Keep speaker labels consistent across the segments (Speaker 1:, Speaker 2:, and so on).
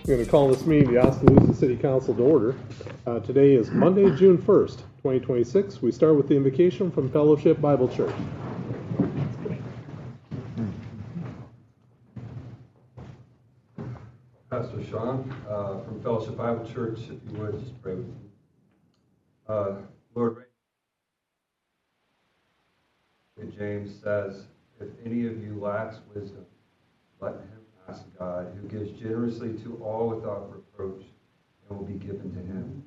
Speaker 1: I'm going to call this meeting, the Oskaloosa City Council, to order. Today is Monday, June 1st, 2026. We start with the invocation from Fellowship Bible Church.
Speaker 2: Pastor Sean from Fellowship Bible Church, if you would, just pray with me. Lord, James says, if any of you lacks wisdom, let him ask God, who gives generously to all without reproach, and will be given to him.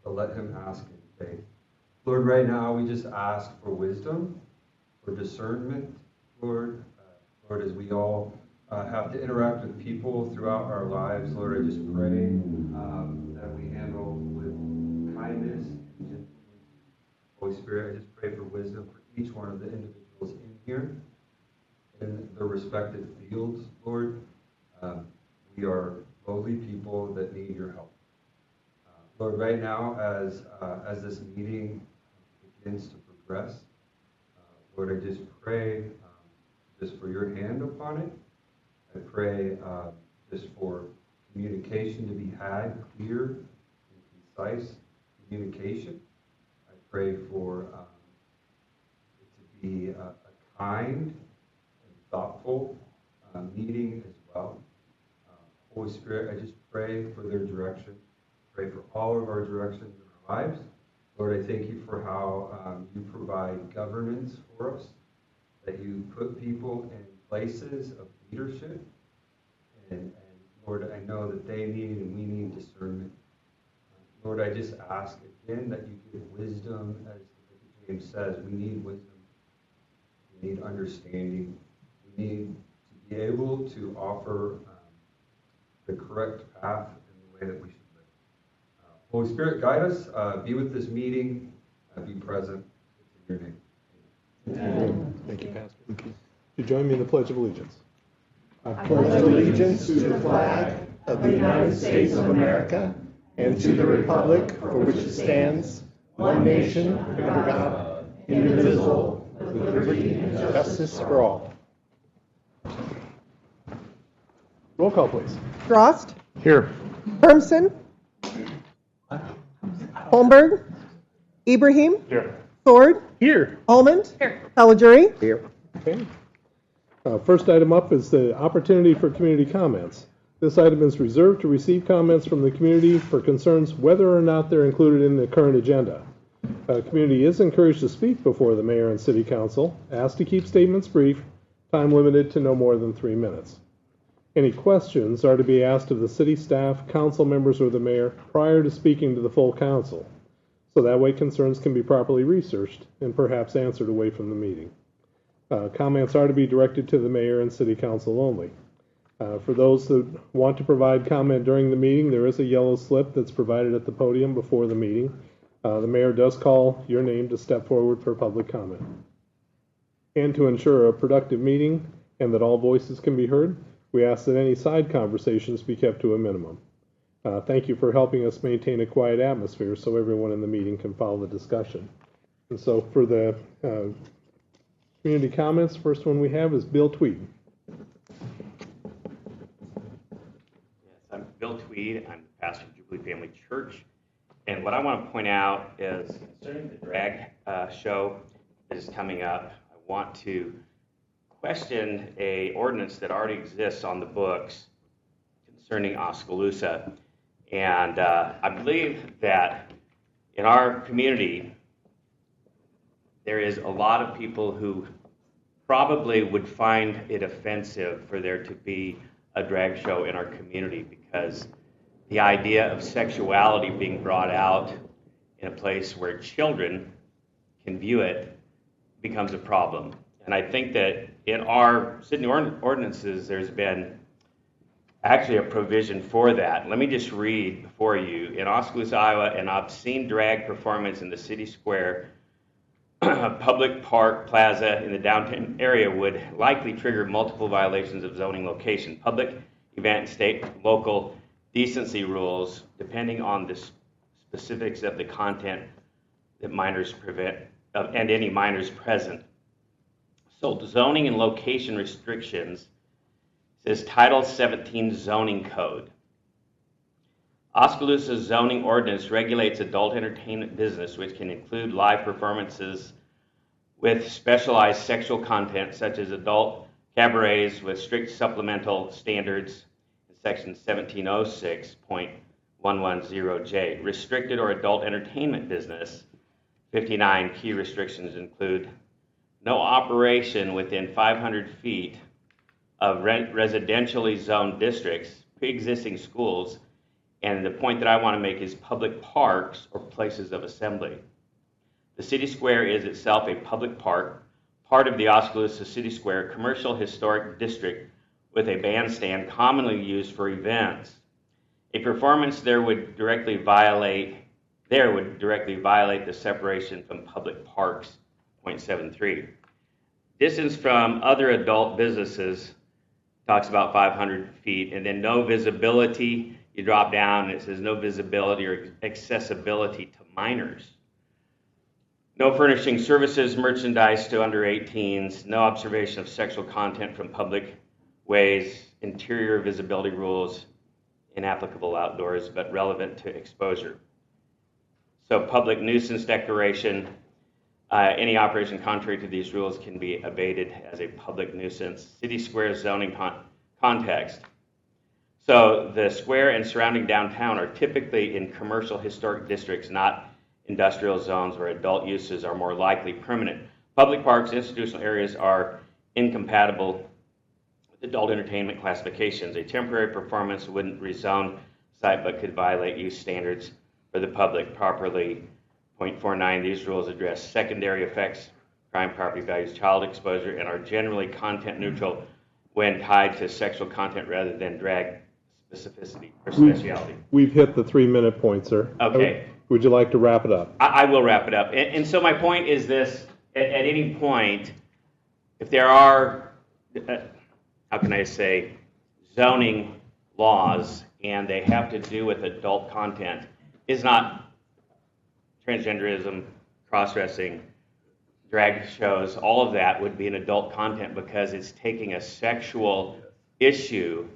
Speaker 2: But let him ask in faith. Lord, right now we just ask for wisdom, for discernment, Lord. Lord, as we all have to interact with people throughout our lives, Lord, I just pray that we handle with kindness and gentleness. Holy Spirit, I just pray for wisdom for each one of the individuals in here, in their respective fields, Lord. We are lowly people that need your help. Lord, right now, as this meeting begins to progress, Lord, I just pray just for your hand upon it. I pray just for communication to be had, clear and concise communication. I pray for it to be a kind and thoughtful meeting as well. Holy Spirit, I just pray for their direction. Pray for all of our directions in our lives. Lord, I thank you for how you provide governance for us, that you put people in places of leadership. And Lord, I know that they need and we need discernment. Lord, I just ask again that you give wisdom, as James says, we need wisdom. We need understanding. We need to be able to offer the correct path in the way that we should live. Holy Spirit, guide us. Be with this meeting. Be present. It's in your name.
Speaker 1: Amen. Thank you, Pastor. Would you join me in the Pledge of Allegiance?
Speaker 3: I pledge allegiance to the flag of the United States of America and to the republic for which it stands, one nation, under God, indivisible, with liberty and justice for all.
Speaker 1: Roll call, please.
Speaker 4: Drost,
Speaker 1: Here.
Speaker 4: Hermsen, Holmberg, Ibrahim,
Speaker 1: Here.
Speaker 4: Sword,
Speaker 1: Here.
Speaker 4: Almond, Caliguri.
Speaker 1: Here. Okay. First item up is the opportunity for community comments. This item is reserved to receive comments from the community for concerns whether or not they're included in the current agenda. Community is encouraged to speak before the mayor and city council, asked to keep statements brief, time limited to no more than 3 minutes. Any questions are to be asked of the city staff, council members, or the mayor prior to speaking to the full council, so that way concerns can be properly researched and perhaps answered away from the meeting. Comments are to be directed to the mayor and city council only. For those that want to provide comment during the meeting, there is a yellow slip that's provided at the podium before the meeting. The mayor does call your name to step forward for public comment. And to ensure a productive meeting and that all voices can be heard, we ask that any side conversations be kept to a minimum. Thank you for helping us maintain a quiet atmosphere so everyone in the meeting can follow the discussion. And so for the community comments, first one we have is Bill Tweed.
Speaker 5: Yes, I'm Bill Tweed. I'm the pastor of Jubilee Family Church. And what I want to point out is concerning the drag show that is coming up, I want to question a ordinance that already exists on the books concerning Oskaloosa. And I believe that in our community, there is a lot of people who probably would find it offensive for there to be a drag show in our community, because the idea of sexuality being brought out in a place where children can view it becomes a problem. And I think that in our city ordinances, there's been actually a provision for that. Let me just read for you. In Oskaloosa, Iowa, an obscene drag performance in the city square, public park, plaza in the downtown area would likely trigger multiple violations of zoning location, public event, and state, local decency rules, depending on the specifics of the content that minors prevent, and any minors present. So zoning and location restrictions says Title 17 zoning code. Oskaloosa zoning ordinance regulates adult entertainment business, which can include live performances with specialized sexual content, such as adult cabarets with strict supplemental standards in section 1706.110J. Restricted or adult entertainment business, 59 key restrictions include no operation within 500 feet of residentially zoned districts, pre-existing schools, and the point that I want to make is public parks or places of assembly. The city square is itself a public park, part of the Oskaloosa City Square commercial historic district with a bandstand commonly used for events. A performance there would directly violate the separation from public parks, 0.73. Distance from other adult businesses talks about 500 feet, and then no visibility. You drop down and it says no visibility or accessibility to minors. No furnishing services, merchandise to under 18s, no observation of sexual content from public ways, interior visibility rules, inapplicable outdoors, but relevant to exposure. So public nuisance declaration, any operation contrary to these rules can be abated as a public nuisance. City square zoning context. So the square and surrounding downtown are typically in commercial historic districts, not industrial zones where adult uses are more likely permanent. Public parks, institutional areas are incompatible with adult entertainment classifications. A temporary performance wouldn't rezone site but could violate use standards for the public properly. 0.49, these rules address secondary effects, crime, property values, child exposure, and are generally content neutral when tied to sexual content rather than drag specificity or speciality.
Speaker 1: We've hit the 3-minute point, sir.
Speaker 5: Okay.
Speaker 1: Would you like to wrap it up?
Speaker 5: I will wrap it up. And so my point is this, at any point, if there are, how can I say, zoning laws and they have to do with adult content, is not transgenderism, cross-dressing, drag shows, all of that would be an adult content because it's taking a sexual issue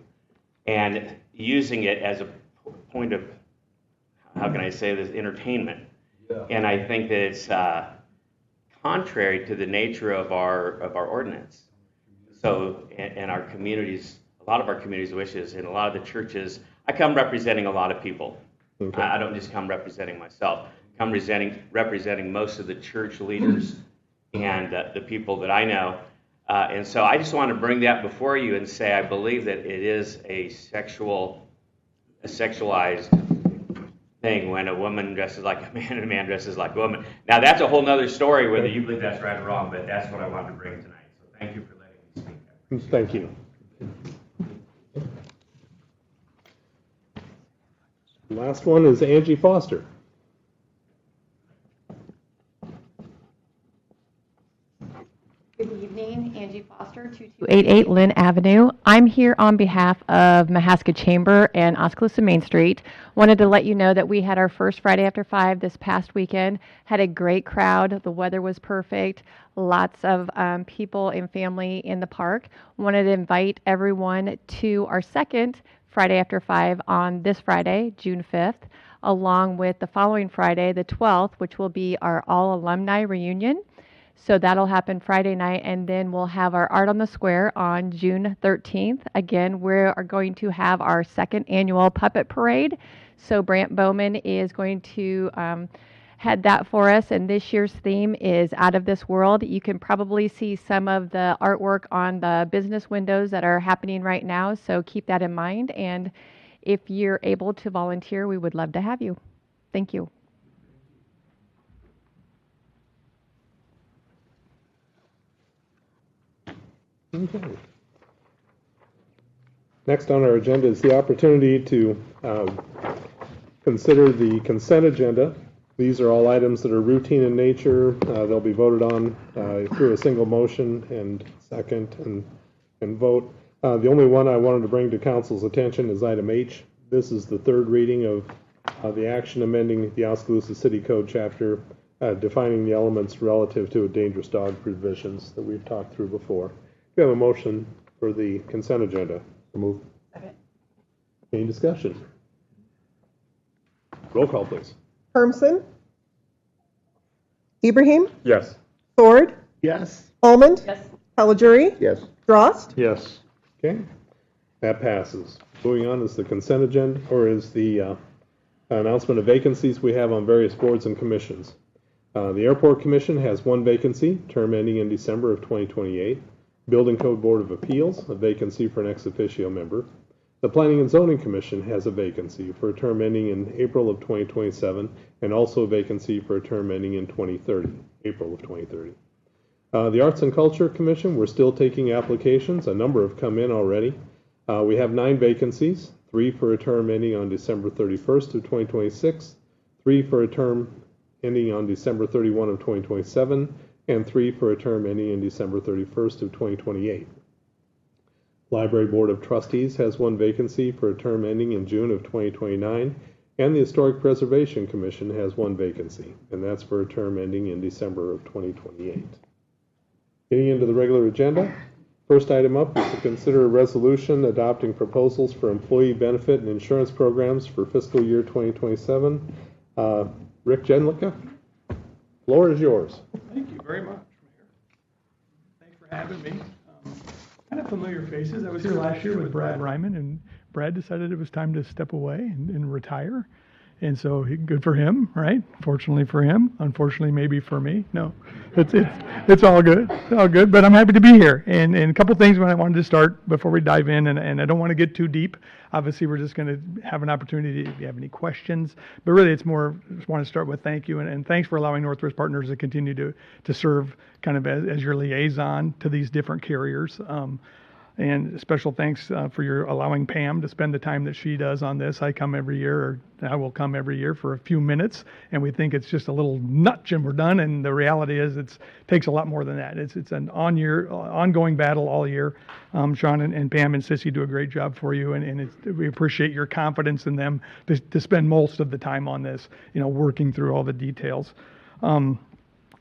Speaker 5: and using it as a point of, how can I say this, entertainment. Yeah. And I think that it's contrary to the nature of our ordinance. So, and our communities, a lot of our communities' wishes, and a lot of the churches, I come representing a lot of people. Okay. I don't just come representing myself. I come representing most of the church leaders and the people that I know. And so I just want to bring that before you and say I believe that it is a sexualized thing when a woman dresses like a man and a man dresses like a woman. Now that's a whole other story whether you believe that's right or wrong, but that's what I wanted to bring tonight. So thank you for letting me speak.
Speaker 1: Thank you. Last one is Angie Foster.
Speaker 6: Good evening, Angie Foster, 2288 Lynn Avenue. I'm here on behalf of Mahaska Chamber and Oskaloosa Main Street. Wanted to let you know that we had our first Friday After 5 this past weekend. Had a great crowd. The weather was perfect. Lots of people and family in the park. Wanted to invite everyone to our second Friday After 5 on this Friday, June 5th, along with the following Friday, the 12th, which will be our all alumni reunion. So that'll happen Friday night, and then we'll have our Art on the Square on June 13th. Again, we are going to have our second annual puppet parade. So Brant Bowman is going to head that for us, and this year's theme is Out of This World. You can probably see some of the artwork on the business windows that are happening right now, so keep that in mind. And if you're able to volunteer, we would love to have you. Thank you.
Speaker 1: Okay. Next on our agenda is the opportunity to consider the consent agenda. These are all items that are routine in nature. They'll be voted on through a single motion and second and vote. The only one I wanted to bring to council's attention is item H. This is the third reading of the action amending the Oskaloosa City Code chapter defining the elements relative to dangerous dog provisions that we've talked through before. We have a motion for the consent agenda. Move. Any discussion? Roll call, please.
Speaker 4: Hermson. Ibrahim.
Speaker 1: Yes.
Speaker 4: Ford.
Speaker 3: Yes.
Speaker 4: Almond. Caligiuri.
Speaker 3: Yes.
Speaker 4: Drost.
Speaker 3: Yes.
Speaker 1: Okay, that passes. Moving on is the consent agenda, or is the announcement of vacancies we have on various boards and commissions. The Airport Commission has one vacancy, term ending in December of 2028. Building Code Board of Appeals, a vacancy for an ex officio member. The Planning and Zoning Commission has a vacancy for a term ending in April of 2027, and also a vacancy for a term ending in 2030, April of 2030. The Arts and Culture Commission, we're still taking applications. A number have come in already. We have 9 vacancies, 3 for a term ending on December 31st of 2026, 3 for a term ending on December 31 of 2027, and 3 for a term ending in December 31st of 2028. Library Board of Trustees has 1 vacancy for a term ending in June of 2029, and the Historic Preservation Commission has 1 vacancy, and that's for a term ending in December of 2028. Getting into the regular agenda, first item up is to consider a resolution adopting proposals for employee benefit and insurance programs for fiscal year 2027. Rick Jenlicka, floor is yours.
Speaker 7: Thank you very much, Mayor. Thanks for having me. Kind of familiar faces. I was here last year with Brad Ryman, and Brad decided it was time to step away and retire. And so good for him, right? Fortunately for him, unfortunately maybe for me. No, it's all good. It's all good, but I'm happy to be here. And a couple things when I wanted to start before we dive in, and I don't want to get too deep. Obviously, we're just going to have an opportunity if you have any questions. But really, it's more, just want to start with thank you, and thanks for allowing Northwest Partners to continue to serve kind of as your liaison to these different carriers. And special thanks for your allowing Pam to spend the time that she does on this. I come every year, or I will come every year for a few minutes, and we think it's just a little nutch and we're done. And the reality is it takes a lot more than that. It's an ongoing battle all year. Sean and Pam and Sissy do a great job for you, and we appreciate your confidence in them to spend most of the time on this, working through all the details. And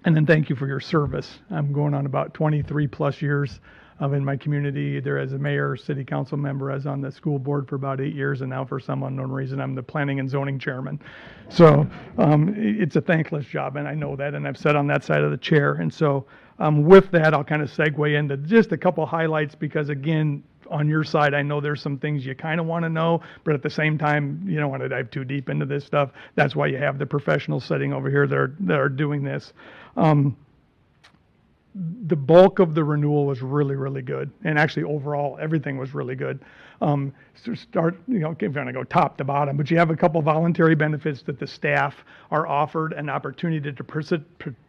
Speaker 7: then thank you for your service. I'm going on about 23 plus years in my community, either as a mayor, city council member, as on the school board for about 8 years, and now for some unknown reason, I'm the planning and zoning chairman. So it's a thankless job, and I know that, and I've sat on that side of the chair. And so with that, I'll kind of segue into just a couple highlights, because again, on your side, I know there's some things you kind of want to know, but at the same time, you don't want to dive too deep into this stuff. That's why you have the professionals sitting over here that are doing this. The bulk of the renewal was really, really good. And actually, overall, everything was really good. So start, if you're going to go top to bottom, but you have a couple voluntary benefits that the staff are offered an opportunity to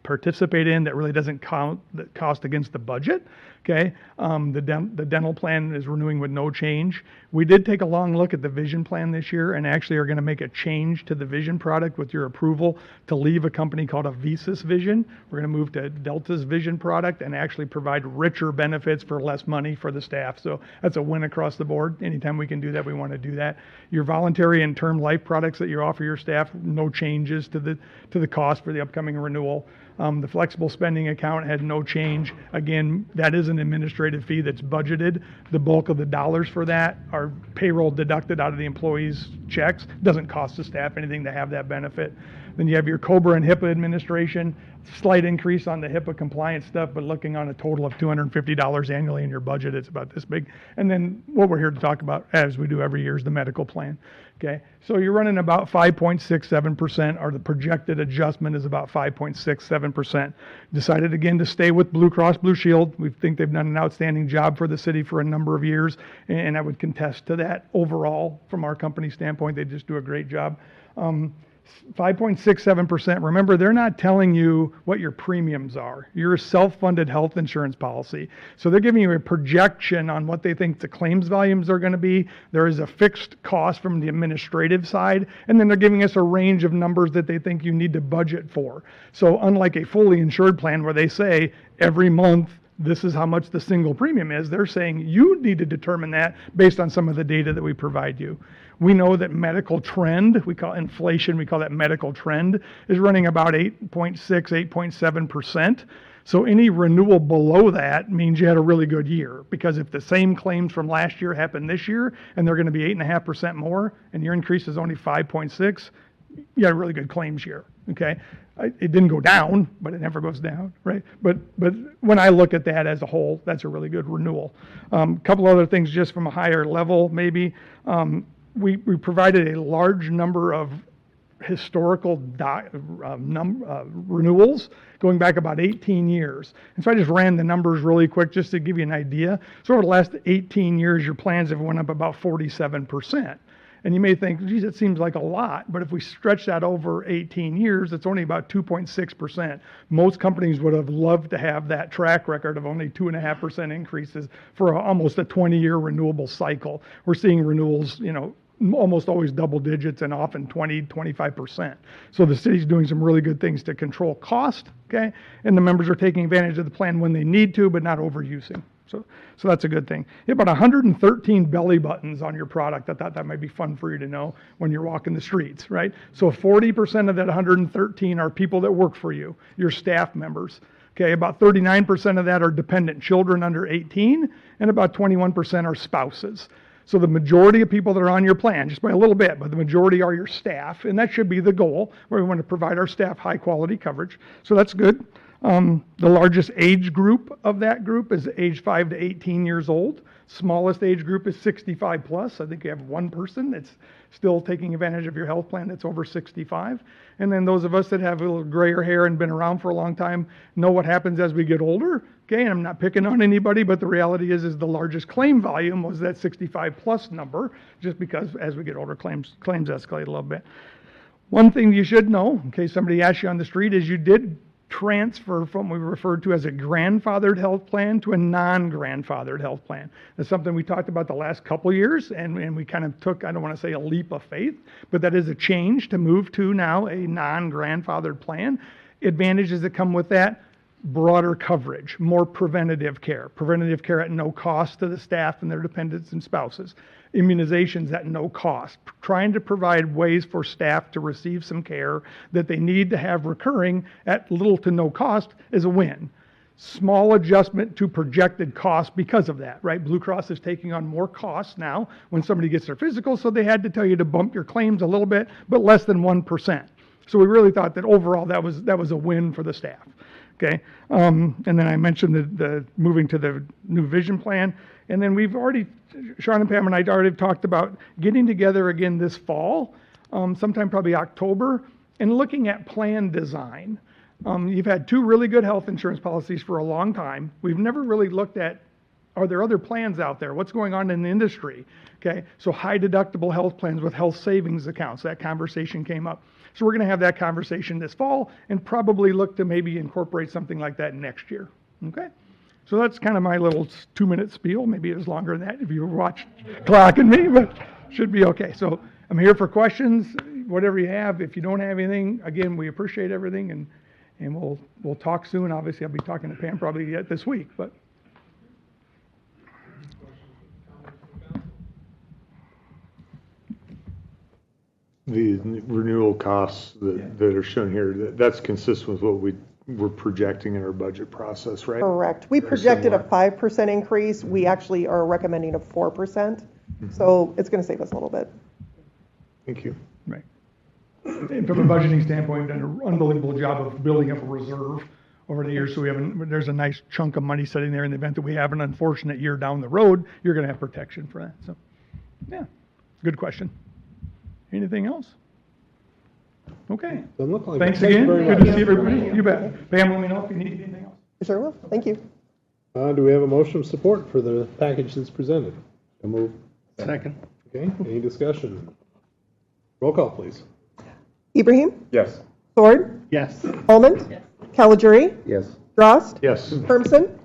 Speaker 7: participate in that really doesn't cost against the budget. Okay, the dental plan is renewing with no change. We did take a long look at the vision plan this year, and actually are going to make a change to the vision product with your approval to leave a company called Avisus Vision. We're going to move to Delta's vision product and actually provide richer benefits for less money for the staff. So that's a win across the board. Anytime we can do that, we want to do that. Your voluntary and term life products that you offer your staff, no changes to the cost for the upcoming renewal. The flexible spending account had no change. Again, that is an administrative fee that's budgeted. The bulk of the dollars for that are payroll deducted out of the employees' checks. Doesn't cost the staff anything to have that benefit. Then you have your COBRA and HIPAA administration, slight increase on the HIPAA compliance stuff, but looking on a total of $250 annually in your budget, it's about this big. And then what we're here to talk about, as we do every year, is the medical plan. Okay, so you're running about 5.67%, or the projected adjustment is about 5.67%. Decided again to stay with Blue Cross Blue Shield. We think they've done an outstanding job for the city for a number of years, and I would contest to that overall from our company standpoint. They just do a great job. 5.67%. Remember, they're not telling you what your premiums are. You're a self-funded health insurance policy. So they're giving you a projection on what they think the claims volumes are going to be. There is a fixed cost from the administrative side, and then they're giving us a range of numbers that they think you need to budget for. So unlike a fully insured plan where they say every month, this is how much the single premium is, they're saying you need to determine that based on some of the data that we provide you. We know that medical trend, we call inflation, we call that medical trend, is running about 8.6, 8.7%. So any renewal below that means you had a really good year, because if the same claims from last year happen this year and they're going to be 8.5% more and your increase is only 5.6, you had a really good claims year, okay? It didn't go down, but it never goes down, right? But when I look at that as a whole, that's a really good renewal. Couple other things just from a higher level, maybe. We provided a large number of historical renewals going back about 18 years. And so I just ran the numbers really quick just to give you an idea. So over the last 18 years, your plans have went up about 47%. And you may think, geez, it seems like a lot, but if we stretch that over 18 years, it's only about 2.6%. Most companies would have loved to have that track record of only 2.5% increases for almost a 20-year renewable cycle. We're seeing renewals, almost always double digits and often 20, 25%. So the city's doing some really good things to control cost, okay? And the members are taking advantage of the plan when they need to, but not overusing. So that's a good thing. You have about 113 belly buttons on your product. I thought that might be fun for you to know when you're walking the streets, right? So 40% of that 113 are people that work for you, your staff members. Okay, about 39% of that are dependent children under 18, and about 21% are spouses. So the majority of people that are on your plan, just by a little bit, but the majority are your staff, and that should be the goal, where we want to provide our staff high quality coverage. So that's good. The largest age group of that group is age 5 to 18 years old. Smallest age group is 65 plus. I think you have one person that's still taking advantage of your health plan that's over 65. And then those of us that have a little grayer hair and been around for a long time know what happens as we get older. Okay, and I'm not picking on anybody, but the reality is the largest claim volume was that 65 plus number, just because as we get older, claims escalate a little bit. One thing you should know, in case somebody asks you on the street, is you did transfer from what we referred to as a grandfathered health plan to a non-grandfathered health plan. That's something we talked about the last couple years, and we kind of took, I don't want to say a leap of faith, but that is a change to move to now a non-grandfathered plan. Advantages that come with that: broader coverage, more preventative care at no cost to the staff and their dependents and spouses, immunizations at no cost, trying to provide ways for staff to receive some care that they need to have recurring at little to no cost is a win. Small adjustment to projected costs because of that, right? Blue Cross is taking on more costs now when somebody gets their physical, so they had to tell you to bump your claims a little bit, but less than 1%. So we really thought that overall that was a win for the staff. Okay, and then I mentioned the moving to the new vision plan, and then we've already, Sean and Pam and I already talked about getting together again this fall, sometime probably October, and looking at plan design. You've had two really good health insurance policies for a long time. We've never really looked at, are there other plans out there? What's going on in the industry? Okay, so high deductible health plans with health savings accounts, that conversation came up. So we're going to have that conversation this fall and probably look to maybe incorporate something like that next year. Okay, so that's kind of my little 2-minute spiel. Maybe it was longer than that if you watch clocking me, but should be okay. So I'm here for questions, whatever you have. If you don't have anything, again, we appreciate everything, and we'll talk soon. Obviously, I'll be talking to Pam probably yet this week, but.
Speaker 8: The renewal costs that are shown here, that's consistent with what we're projecting in our budget process, right?
Speaker 4: Correct. We projected a 5% increase. We actually are recommending a 4%. So it's going to save us a little bit.
Speaker 8: Thank you.
Speaker 7: Right. And from a budgeting standpoint, done an unbelievable job of building up a reserve over the years. So there's a nice chunk of money sitting there in the event that we have an unfortunate year down the road. You're going to have protection for that. So, yeah, good question. Anything else? Okay.
Speaker 1: Doesn't look like it.
Speaker 7: Thanks
Speaker 1: Thank you
Speaker 7: again.
Speaker 1: very
Speaker 7: Good
Speaker 1: much.
Speaker 7: to see everybody. You bet. Pam, let me know if you need anything else.
Speaker 4: Sure will. Thank you.
Speaker 1: Do we have a motion of support for the package that's presented?
Speaker 3: I move. Second.
Speaker 1: Okay, any discussion? Roll call, please.
Speaker 4: Ibrahim?
Speaker 3: Yes.
Speaker 4: Sword?
Speaker 3: Yes.
Speaker 4: Holman? Yes. Caligiuri?
Speaker 3: Yes.
Speaker 4: Drost?
Speaker 8: Yes.
Speaker 4: Hermson?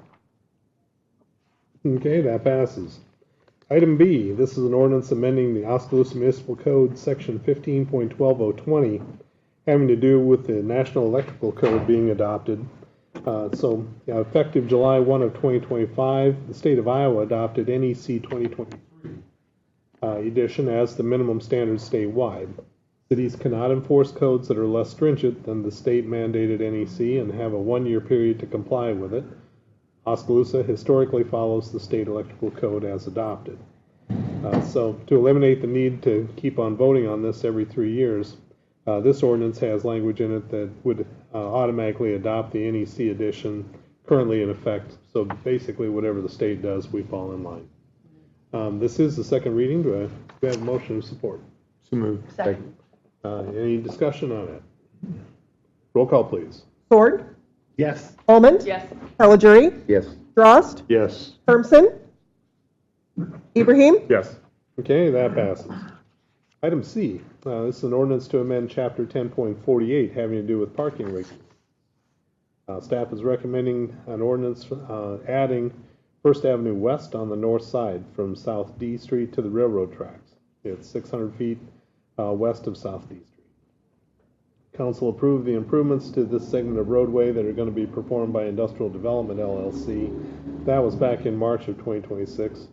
Speaker 1: Okay, that passes. Item B, this is an ordinance amending the Oskaloosa Municipal Code, Section 15.12020, having to do with the National Electrical Code being adopted. Effective July 1 of 2025, the state of Iowa adopted NEC 2023 edition as the minimum standard statewide. Cities cannot enforce codes that are less stringent than the state-mandated NEC and have a 1-year period to comply with it. Oskaloosa historically follows the state electrical code as adopted. So to eliminate the need to keep on voting on this every 3 years, This ordinance has language in it that would automatically adopt the NEC edition currently in effect. So basically, whatever the state does, we fall in line. This is the second reading. Do I have a motion of support?
Speaker 8: So moved.
Speaker 6: Second.
Speaker 1: Any discussion on it? Roll call, please.
Speaker 4: Sword,
Speaker 3: Yes.
Speaker 4: Almond.
Speaker 6: Yes.
Speaker 4: Caligiuri,
Speaker 3: Yes.
Speaker 4: Drost,
Speaker 8: Yes.
Speaker 4: Hermson, Ibrahim,
Speaker 1: Yes. Okay, that passes. Item C, this is an ordinance to amend Chapter 10.48 having to do with parking regulations. Staff is recommending an ordinance adding First Avenue West on the north side from South D Street to the railroad tracks. It's 600 feet west of South D Street. Council approved the improvements to this segment of roadway that are going to be performed by Industrial Development LLC. That was back in March of 2026.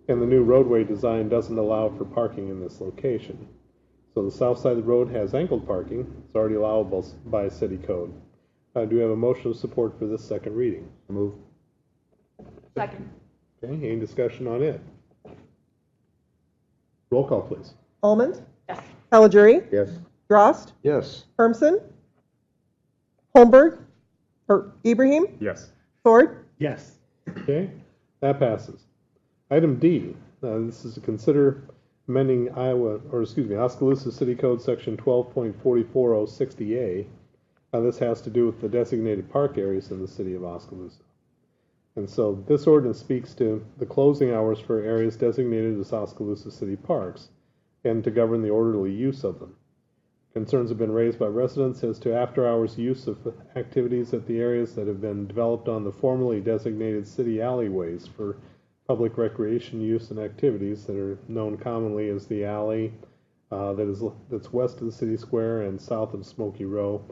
Speaker 1: And the new roadway design doesn't allow for parking in this location. So the south side of the road has angled parking. It's already allowable by city code. Do we have a motion of support for this second reading?
Speaker 3: Move.
Speaker 6: Second.
Speaker 1: Okay, any discussion on it? Roll call, please.
Speaker 4: Almond,
Speaker 6: Yes.
Speaker 4: Caligiuri,
Speaker 3: Yes.
Speaker 4: Drost,
Speaker 8: Yes.
Speaker 4: Hermson, Holmberg, or Ibrahim,
Speaker 1: Yes.
Speaker 4: Sword,
Speaker 3: Yes.
Speaker 1: Okay, that passes. Item D, this is to consider amending Oskaloosa City Code Section 12.44060A. This has to do with the designated park areas in the city of Oskaloosa. And so this ordinance speaks to the closing hours for areas designated as Oskaloosa City Parks and to govern the orderly use of them. Concerns have been raised by residents as to after-hours use of activities at the areas that have been developed on the formerly designated city alleyways for public recreation use and activities that are known commonly as the alley that's west of the city square and south of Smoky Row,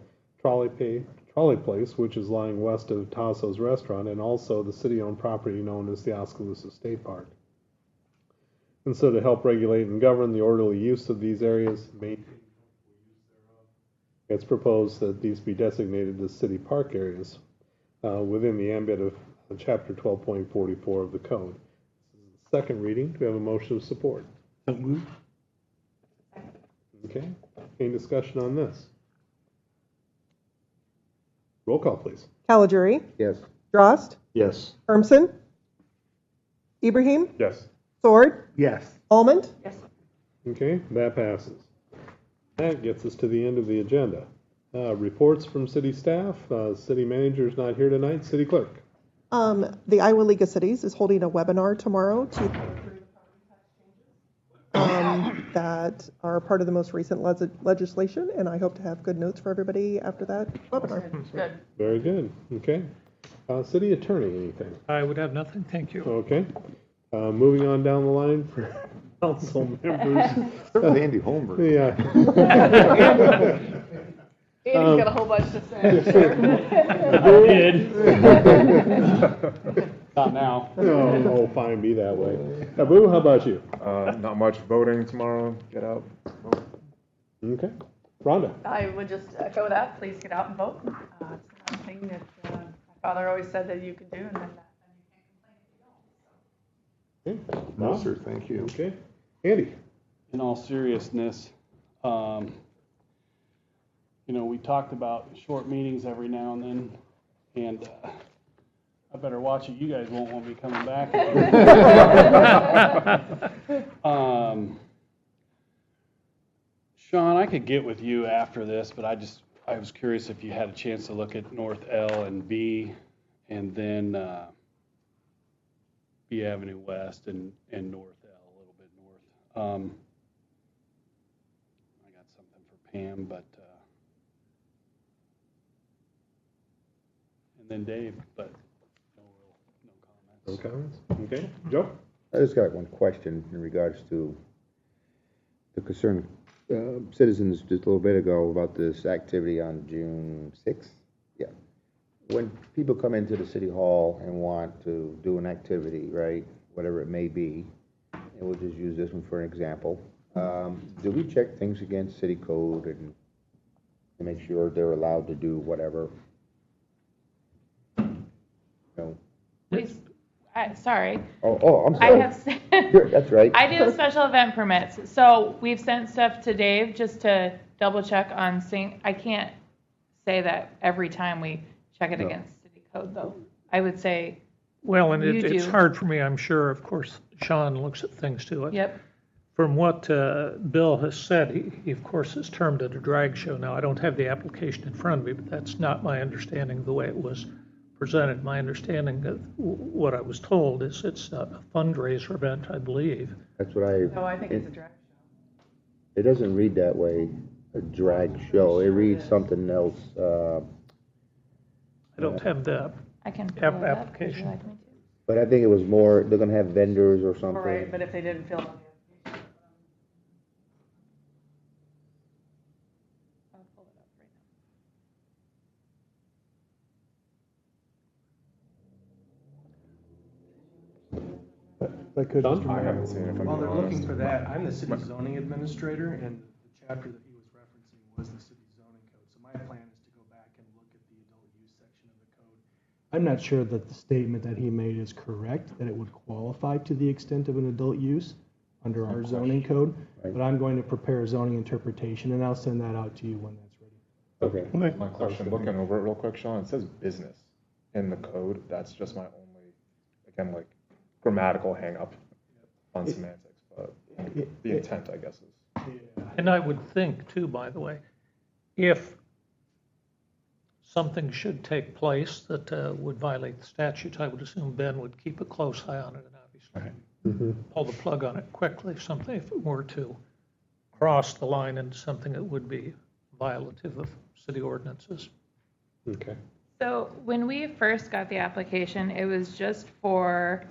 Speaker 1: Trolley Place, which is lying west of Tasso's Restaurant, and also the city-owned property known as the Oskaloosa State Park. And so to help regulate and govern the orderly use of these areas, it's proposed that these be designated as city park areas within the ambit of Chapter 12.44 of the Code. Second reading, do we have a motion of support?
Speaker 3: So moved.
Speaker 1: Okay, any discussion on this? Roll call, please.
Speaker 4: Caligiuri,
Speaker 3: Yes.
Speaker 4: Drost,
Speaker 8: Yes.
Speaker 4: Hermson, Ibrahim,
Speaker 1: Yes.
Speaker 4: Sword,
Speaker 3: Yes.
Speaker 4: Almond,
Speaker 6: Yes.
Speaker 1: Okay, that passes. That gets us to the end of the agenda. Reports from city staff. City manager's not here tonight. City clerk.
Speaker 4: The Iowa League of Cities is holding a webinar tomorrow to that are part of the most recent legislation, and I hope to have good notes for everybody after that webinar.
Speaker 6: Good.
Speaker 1: Very good. Okay. City attorney, anything?
Speaker 7: I would have nothing, thank you.
Speaker 1: Okay. Moving on down the line for council members.
Speaker 8: Andy Holmberg.
Speaker 1: Yeah.
Speaker 6: Andy's got a whole bunch to say.
Speaker 9: Not now.
Speaker 1: Oh, fine, be that way. Abu, how about you?
Speaker 10: Not much voting tomorrow. Get out.
Speaker 1: Okay. Rhonda?
Speaker 11: I would just echo that. Please get out and vote. It's one thing that my father always said that you could do, and then you can't complain if you don't.
Speaker 1: Okay.
Speaker 8: No, sir, thank you.
Speaker 1: Okay. Andy?
Speaker 9: In all seriousness, we talked about short meetings every now and then, and I better watch it. You guys won't want me coming back. Sean, I could get with you after this, but I was curious if you had a chance to look at North L and B, and then B Avenue West and North L, a little bit north. I got something for Pam, but and then Dave, but no comments.
Speaker 1: No comments? Okay. Joe?
Speaker 3: I just got one question in regards to the concern citizens just a little bit ago about this activity on June 6th. Yeah. When people come into the city hall and want to do an activity, right, whatever it may be, and we'll just use this one for an example, do we check things against city code and make sure they're allowed to do whatever? No.
Speaker 11: Please, sorry.
Speaker 3: Oh, I'm
Speaker 11: I
Speaker 3: sorry.
Speaker 11: have.
Speaker 3: That's right.
Speaker 11: I do the special event permits. So we've sent stuff to Dave just to double check on seeing, I can't say that every time we check it
Speaker 3: No.
Speaker 11: against city code, though. I would say,
Speaker 12: Well, and
Speaker 11: You
Speaker 12: it's
Speaker 11: do.
Speaker 12: hard for me, I'm sure, of course, Sean looks at things too.
Speaker 11: yep,
Speaker 12: From what Bill has said, he of course has termed it a drag show. Now, I don't have the application in front of me, but that's not my understanding of the way it was presented. My understanding of what I was told is it's a fundraiser event, I believe.
Speaker 3: That's what I.
Speaker 11: no, I think it's a drag show.
Speaker 3: It doesn't read that way, a drag show. It reads something else.
Speaker 12: I don't have the
Speaker 11: I can pull it up. Would you
Speaker 12: application.
Speaker 11: like me to?
Speaker 3: But I think it was more, they're gonna have vendors or something.
Speaker 11: All right, but if they didn't fill out the application. I'll pull it up right
Speaker 1: If I could, Sean? Mr.
Speaker 10: I
Speaker 1: Mayor.
Speaker 10: haven't seen it, if I'm
Speaker 13: While
Speaker 10: being
Speaker 13: they're looking
Speaker 10: honest.
Speaker 13: for that, I'm the city zoning administrator, and the chapter that he was referencing was the city zoning code. So my plan is to go back and look at the adult use section of the code. I'm not sure that the statement that he made is correct, that it would qualify to the extent of an adult use under our zoning code,
Speaker 3: Right.
Speaker 13: but I'm going to prepare a zoning interpretation, and I'll send that out to you when that's ready.
Speaker 3: Okay.
Speaker 10: My question, looking over it real quick, Sean, it says business in the code. That's just my only, again, like grammatical hang up on semantics, but the intent, I guess, is.
Speaker 12: And I would think too, by the way, if something should take place that would violate the statutes, I would assume Ben would keep a close eye on it and obviously pull the plug on it quickly if something, if it were to cross the line into something that would be violative of city ordinances.
Speaker 1: Okay.
Speaker 11: So when we first got the application, it was just for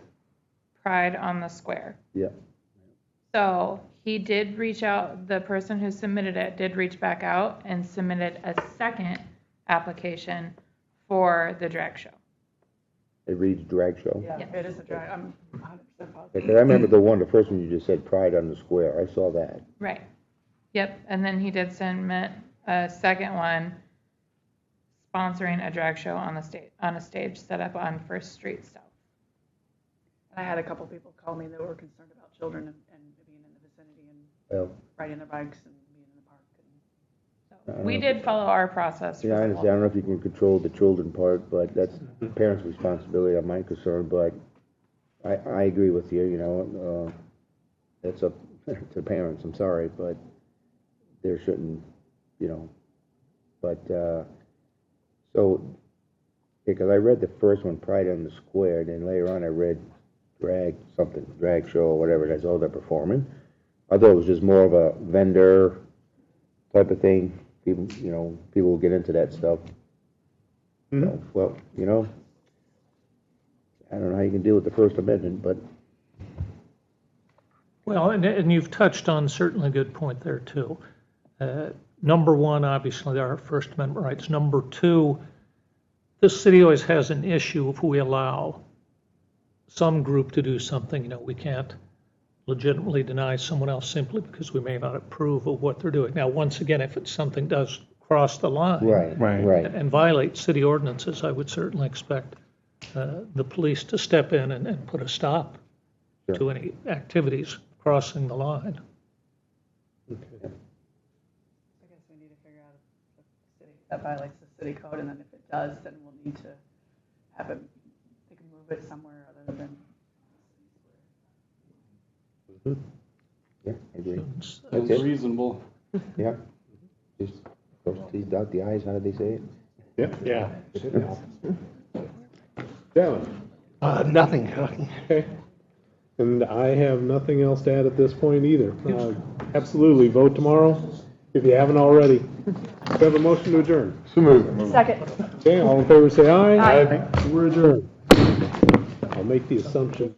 Speaker 11: Pride on the Square.
Speaker 3: Yeah.
Speaker 11: So he did reach out, the person who submitted it did reach back out and submitted a second application for the drag show.
Speaker 3: It reads drag show.
Speaker 11: Yeah,
Speaker 14: It is a drag, I'm 100% positive.
Speaker 3: Because I remember the first one you just said, Pride on the Square. I saw that.
Speaker 11: Right. Yep, and then he did submit a second one sponsoring a drag show on a stage set up on First Street South.
Speaker 14: And I had a couple people call me that were concerned about children and being in the vicinity and
Speaker 3: Well,
Speaker 14: riding their bikes and being in the park.
Speaker 11: So we did follow our process.
Speaker 3: yeah, I understand. I don't know if you can control the children part, but that's the parents' responsibility, I'm my concern, but I agree with you, you know, it's up to the parents, I'm sorry, but there shouldn't, you know, but, so, because I read the first one, Pride on the Square, then later on I read drag show or whatever it is, oh, they're performing. I thought it was just more of a vendor type of thing. People, you know, people will get into that stuff. So, well, you know, I don't know how you can deal with the First Amendment, but
Speaker 12: Well, and you've touched on certainly a good point there too. Number one, obviously, there are First Amendment rights. Number two, this city always has an issue if we allow some group to do something. You know, we can't legitimately deny someone else simply because we may not approve of what they're doing. Now, once again, if it's something does cross the line
Speaker 3: right.
Speaker 12: and violate city ordinances, I would certainly expect the police to step in and put a stop to any activities crossing the line.
Speaker 14: I guess we need to figure out if the city, that violates the city code, and then if it does, then we'll need to have it, they can move it somewhere other than.
Speaker 3: Yeah, I agree.
Speaker 9: Sounds
Speaker 3: That's it.
Speaker 9: reasonable.
Speaker 3: Yeah. Just cross the T's, dot the I's, how do they say it?
Speaker 1: Yeah. Gavin?
Speaker 3: Nothing.
Speaker 1: Okay. And I have nothing else to add at this point either. Absolutely, vote tomorrow if you haven't already. Do I have a motion to adjourn?
Speaker 10: So moved.
Speaker 14: Second.
Speaker 1: Okay, all in favor say aye.
Speaker 14: Aye.
Speaker 1: We're adjourned. I'll make the assumption.